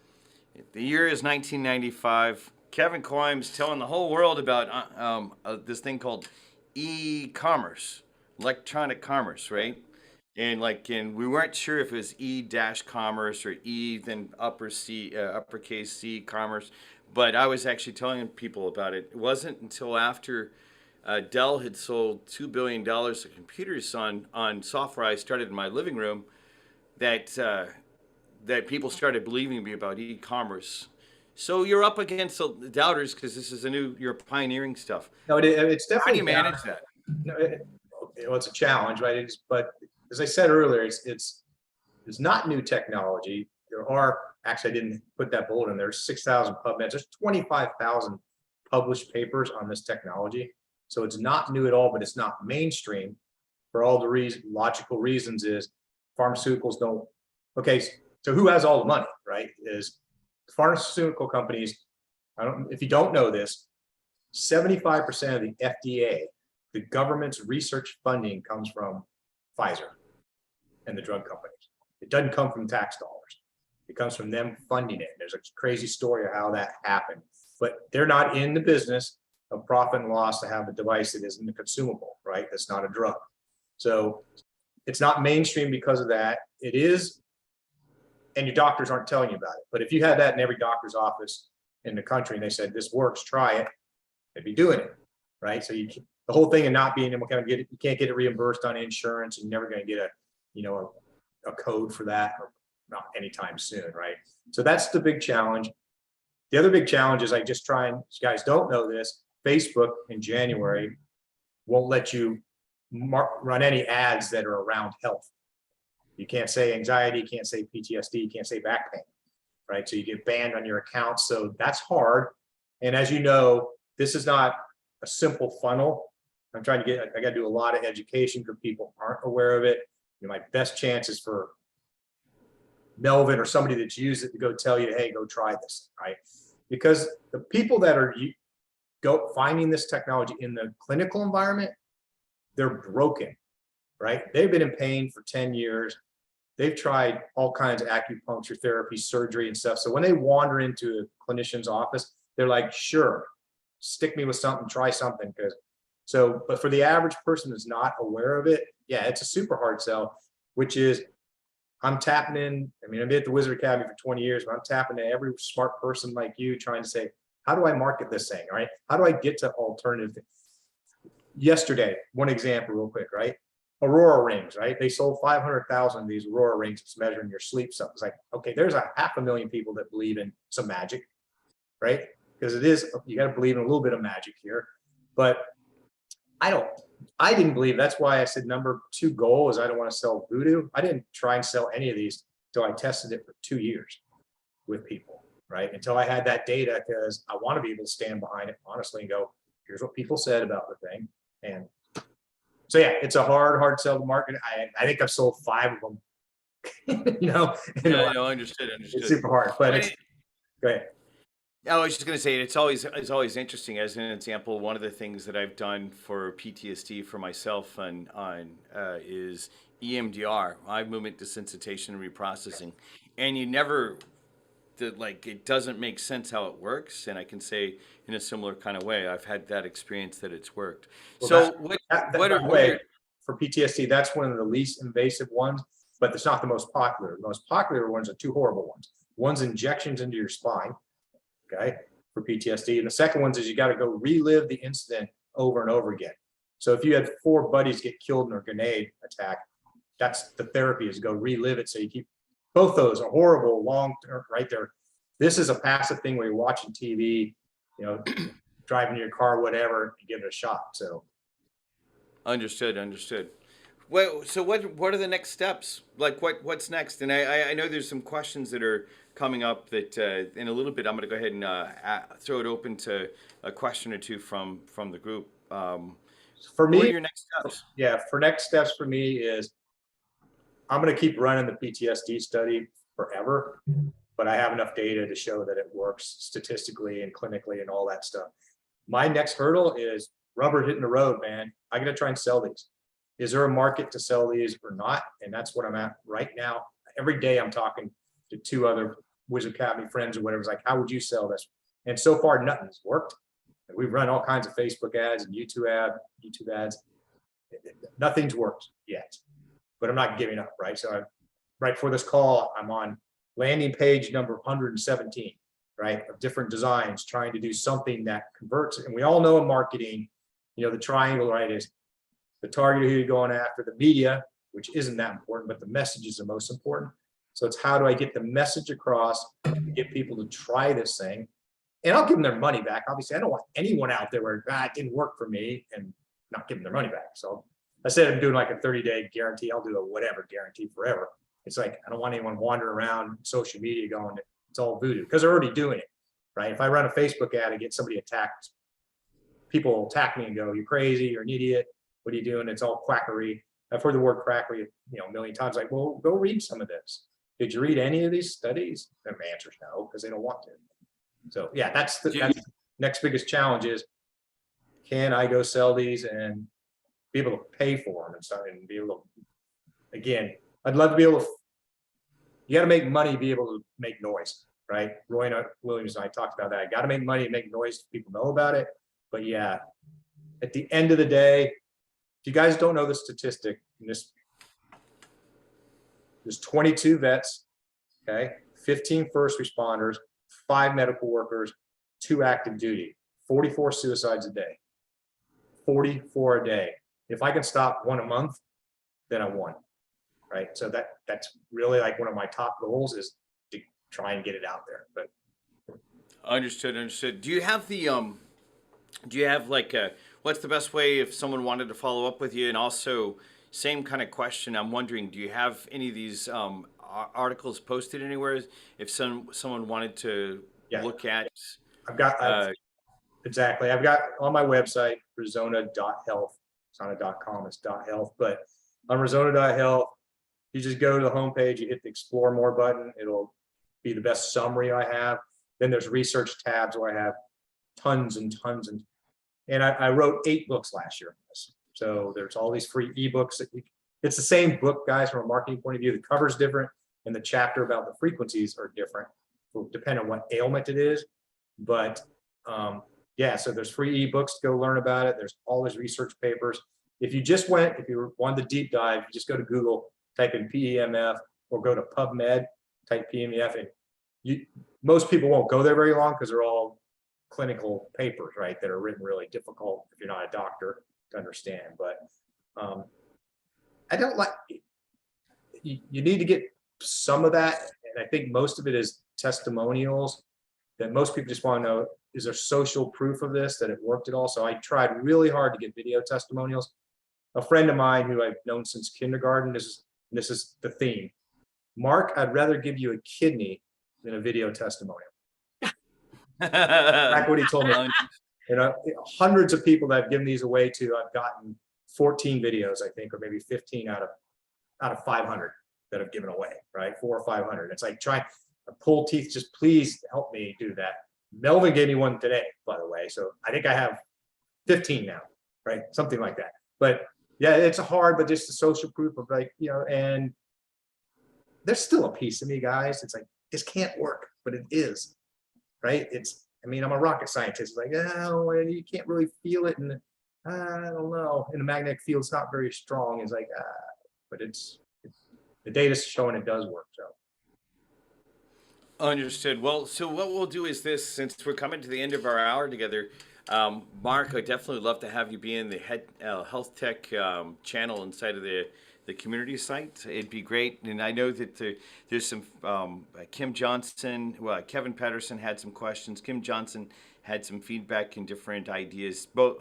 the year is 1995. Kevin Coyne's telling the whole world about this thing called e-commerce, electronic commerce, right? And we weren't sure if it was e-commerce or then uppercase C commerce, but I was actually telling people about it. It wasn't until after Dell had sold $2 billion of computers on software I started in my living room that people started believing me about e-commerce. So you're up against the doubters because this is you're pioneering stuff. No, it's definitely. How do you manage that? No, it's a challenge, right? But as I said earlier, it's not new technology. There are, actually, I didn't put that bullet in there. There's 6,000 PubMeds. There's 25,000 published papers on this technology. So it's not new at all, but it's not mainstream for all the logical reasons is pharmaceuticals don't. Okay, so who has all the money, right? Is pharmaceutical companies. If you don't know this, 75% of the FDA, the government's research funding, comes from Pfizer and the drug companies. It doesn't come from tax dollars. It comes from them funding it. There's a crazy story of how that happened, but they're not in the business of profit and loss to have a device that isn't a consumable, right? That's not a drug. So it's not mainstream because of that. It is, and your doctors aren't telling you about it. But if you had that in every doctor's office in the country and they said, this works, try it, they'd be doing it, right? So the whole thing of not being able to kind of get it, you can't get it reimbursed on insurance, and you're never going to get a code for that, or not anytime soon, right? So that's the big challenge. The other big challenge is, I just try, and you guys don't know this, Facebook in January won't let you run any ads that are around health. You can't say anxiety, you can't say PTSD, you can't say back pain, right? So you get banned on your account. So that's hard. And as you know, this is not a simple funnel. I got to do a lot of education because people aren't aware of it. My best chance is for Melvin or somebody that's used it to go tell you, hey, go try this, right? Because the people that are finding this technology in the clinical environment, they're broken, right? They've been in pain for 10 years. They've tried all kinds of acupuncture therapy, surgery and stuff. So when they wander into a clinician's office, they're like, sure, stick me with something, try something. But for the average person that's not aware of it, yeah, it's a super hard sell, which is, I'm tapping in. I mean, I've been at the Wizard Academy for 20 years, but I'm tapping to every smart person like you, trying to say, how do I market this thing, right? How do I get to alternative things? Yesterday, one example real quick, right? Aurora rings, right? They sold 500,000 of these Aurora rings. It's measuring your sleep stuff. It's like, okay, there's 500,000 people that believe in some magic, right? Because you got to believe in a little bit of magic here. But I didn't believe. That's why I said number 2 goal is I don't want to sell voodoo. I didn't try and sell any of these until I tested it for 2 years with people, right? Until I had that data, because I want to be able to stand behind it honestly and go, here's what people said about the thing. And so, yeah, it's a hard sell to market. I think I've sold 5 of them, Yeah, no, understood. It's super hard, but go ahead. I was just going to say, it's always interesting. As an example, one of the things that I've done for PTSD for myself is EMDR, eye movement desensitization and reprocessing, and it doesn't make sense how it works. And I can say in a similar kind of way, I've had that experience that it's worked. Well, So for PTSD, that's one of the least invasive ones, but it's not the most popular. The most popular ones are 2 horrible ones. One's injections into your spine, okay, for PTSD. And the second one is you got to go relive the incident over and over again. So if you had 4 buddies get killed in a grenade attack, that's the therapy, is go relive it. So you keep, both those are horrible, long term, right there. This is a passive thing where you're watching TV, driving your car, whatever, you give it a shot. So Understood. Well, so what are the next steps? Like what's next? And I know there's some questions that are coming up that in a little bit I'm going to go ahead and throw it open to a question or two from the group. for me, what are your next steps? Yeah, for next steps for me is I'm going to keep running the PTSD study forever, but I have enough data to show that it works statistically and clinically and all that stuff. My next hurdle is rubber hitting the road, man. I got to try and sell these. Is there a market to sell these or not? And that's what I'm at right now. Every day I'm talking to 2 other Wizard Academy friends or whatever. It's like, how would you sell this? And so far, nothing's worked. We've run all kinds of Facebook ads and YouTube ads. Nothing's worked yet, but I'm not giving up, right? So right before this call, I'm on landing page number 117, right, of different designs, trying to do something that converts. And we all know in marketing, the triangle, right, is the target who you're going after, the media, which isn't that important, but the message is the most important. So it's how do I get the message across to get people to try this thing? And I'll give them their money back. Obviously, I don't want anyone out there where it didn't work for me and not give them their money back. So I said I'm doing like a 30-day guarantee. I'll do a whatever guarantee forever. It's like I don't want anyone wandering around social media going, it's all voodoo, because they're already doing it, right? If I run a Facebook ad and get somebody attacked, people will attack me and go, you're crazy, you're an idiot. What are you doing? It's all quackery. I've heard the word quackery, a million times. Like, well, go read some of this. Did you read any of these studies? The answer is no, because they don't want to. So yeah, that's the next biggest challenge is, can I go sell these and be able to pay for them and stuff, and be able to, again, I'd love to be able to, you got to make money, be able to make noise, right? Roy Williams and I talked about that. I got to make money and make noise so people know about it. But yeah, at the end of the day, if you guys don't know the statistic, there's 22 vets, okay, 15 first responders, 5 medical workers, 2 active duty, 44 suicides a day, 44 a day. If I can stop 1 a month, then I won, right? So that's really like one of my top goals is to try and get it out there. But Understood. Do you have like what's the best way if someone wanted to follow up with you? And also, same kind of question. I'm wondering, do you have any of these articles posted anywhere? If someone wanted to Yeah. look at, I've got exactly. I've got on my website resona.health. It's not a .com, it's .health. But on resona.health, you just go to the homepage, you hit the explore more button. It'll be the best summary I have. Then there's research tabs where I have tons and tons and I wrote 8 books last year on this. So there's all these free ebooks. It's the same book, guys, from a marketing point of view. The cover's different and the chapter about the frequencies are different, depending on what ailment it is. But yeah, so there's free ebooks to go learn about it. There's all these research papers. If you wanted the deep dive, you just go to Google, type in PEMF, or go to PubMed, type PEMF, and most people won't go there very long because they're all clinical papers, right, that are written really difficult if you're not a doctor to understand. But I don't like, you need to get some of that, and I think most of it is testimonials that most people just want to know, is there social proof of this, that it worked at all? So I tried really hard to get video testimonials. A friend of mine who I've known since kindergarten, this is the theme. Mark, I'd rather give you a kidney than a video testimonial. That's what he told me. You know, hundreds of people that I've given these away to, I've gotten 14 videos, I think, or maybe 15 out of 500 that I've given away, right? 400 or 500. It's like trying to pull teeth. Just please help me do that. Melvin gave me one today, by the way. So I think I have 15 now, right? Something like that. But yeah, it's hard, but just the social proof of, like, you know, and there's still a piece of me, guys. It's like, this can't work, but it is, right? I mean, I'm a rocket scientist. Like, oh, you can't really feel it. And I don't know. In the magnetic field, it's not very strong. It's like, but the data's showing it does work. So. Understood. Well, so what we'll do is this, since we're coming to the end of our hour together, Mark, I'd definitely love to have you be in the HealthTech channel inside of the community site. It'd be great. And I know that there's some Kim Johnson, Kevin Patterson had some questions. Kim Johnson had some feedback and different ideas. Both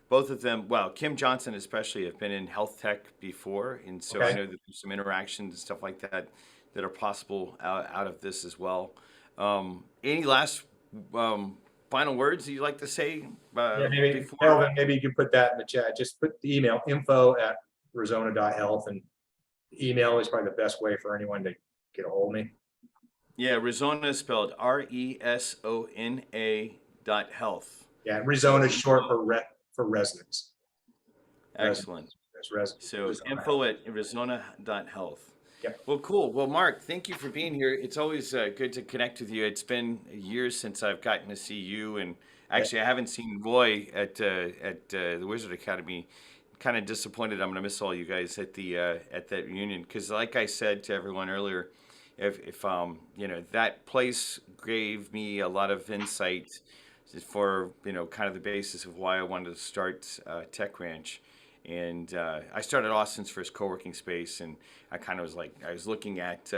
of them, well, Kim Johnson especially, have been in HealthTech before. And so I know that there's some interactions and stuff like that that are possible out of this as well. Any last final words that you'd like to say? Yeah, maybe, Melvin, maybe you can put that in the chat. Just put the email, info@resona.health, and email is probably the best way for anyone to get a hold of me. Yeah, Resona is spelled RESONA.health. Yeah, Resona is short for resonance. Excellent. So info@resona.health. Yep. Well, cool. Well, Mark, thank you for being here. It's always good to connect with you. It's been years since I've gotten to see you, and actually, I haven't seen Roy at the Wizard Academy. Kind of disappointed. I'm going to miss all you guys at that reunion, because, like I said to everyone earlier, if you know, that place gave me a lot of insight for, you know, kind of the basis of why I wanted to start Tech Ranch. And I started Austin's first co-working space, and I kind of was like, I was looking at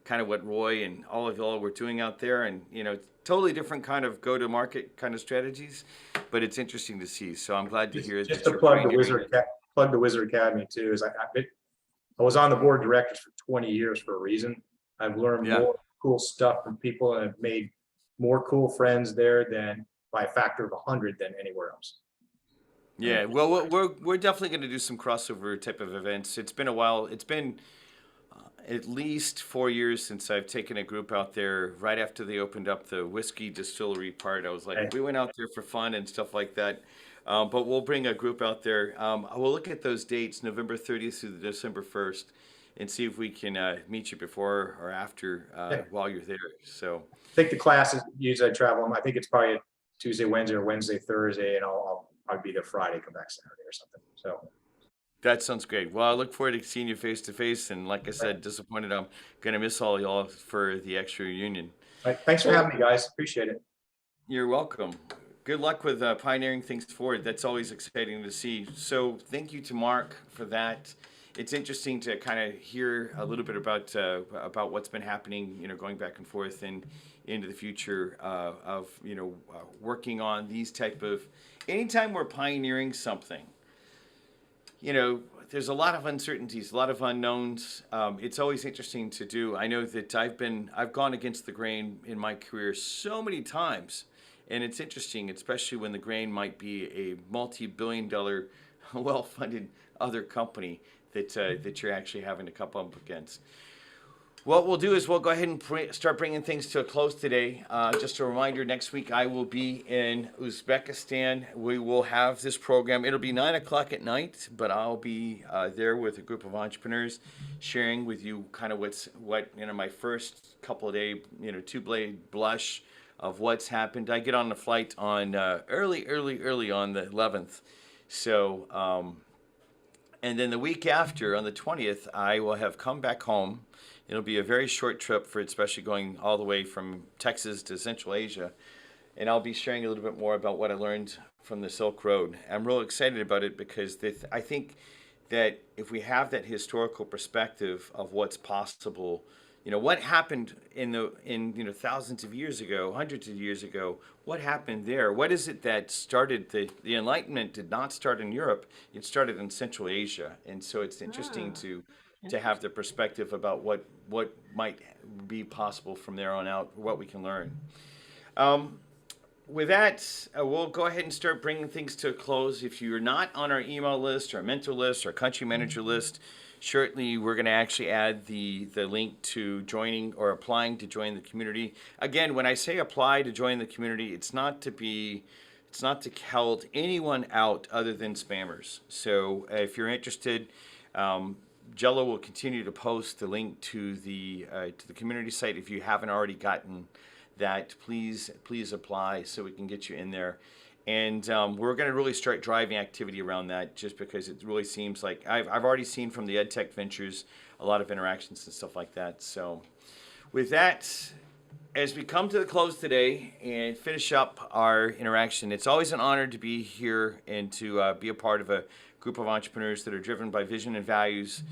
kind of what Roy and all of y'all were doing out there, and, you know, totally different kind of go-to-market kind of strategies, but it's interesting to see. So I'm glad to hear just that to plug the Wizard Academy too. Is I was on the board of directors for 20 years for a reason. I've learned more cool stuff from people, and I've made more cool friends there than by a factor of 100 than anywhere else. Yeah, well, we're definitely going to do some crossover type of events. It's been a while. It's been at least 4 years since I've taken a group out there. Right after they opened up the whiskey distillery part, I was like, we went out there for fun and stuff like that. But we'll bring a group out there. We'll look at those dates, November 30th through December 1st, and see if we can meet you before or after while you're there. So I think the classes usually I travel them. I think it's probably a Tuesday, Wednesday, or Wednesday, Thursday, and I'll probably be there Friday, come back Saturday or something. So That sounds great. Well, I look forward to seeing you face to face. And like I said, disappointed I'm going to miss all y'all for the extra reunion. thanks for having me, guys. Appreciate it. You're welcome. Good luck with pioneering things forward. That's always exciting to see. So thank you to Mark for that. It's interesting to kind of hear a little bit about what's been happening, going back and forth and into the future of working on these type of. Anytime we're pioneering something, there's a lot of uncertainties, a lot of unknowns. It's always interesting to do. I know that I've gone against the grain in my career so many times, and it's interesting, especially when the grain might be a multi-billion-dollar, well-funded other company that you're actually having to come up against. What we'll do is we'll go ahead and start bringing things to a close today. Just a reminder, next week I will be in Uzbekistan. We will have this program. It'll be 9 o'clock at night, but I'll be there with a group of entrepreneurs sharing with you kind of my first couple of day, two-blade blush of what's happened. I get on the flight on early on the 11th. So, and then the week after, on the 20th, I will have come back home. It'll be a very short trip especially going all the way from Texas to Central Asia. And I'll be sharing a little bit more about what I learned from the Silk Road. I'm real excited about it because I think that if we have that historical perspective of what's possible, what happened in thousands of years ago, hundreds of years ago, what happened there? What is it that started the Enlightenment did not start in Europe, it started in Central Asia. And so it's interesting to have the perspective about what might be possible from there on out, what we can learn. With that, we'll go ahead and start bringing things to a close. If you're not on our email list, our mentor list, our country manager list, shortly we're going to actually add the link to joining or applying to join the community. Again, when I say apply to join the community, it's not to count anyone out other than spammers. So if you're interested, Jello will continue to post the link to the community site. If you haven't already gotten that, please apply so we can get you in there. And we're going to really start driving activity around that, just because it really seems like I've already seen from the EdTech Ventures a lot of interactions and stuff like that. So with that, as we come to the close today and finish up our interaction, it's always an honor to be here and to be a part of a group of entrepreneurs that are driven by vision and values,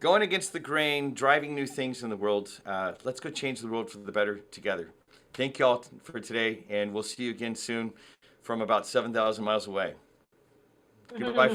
going against the grain, driving new things in the world. Let's go change the world for the better together. Thank you all for today, and we'll see you again soon from about 7,000 miles away. Goodbye.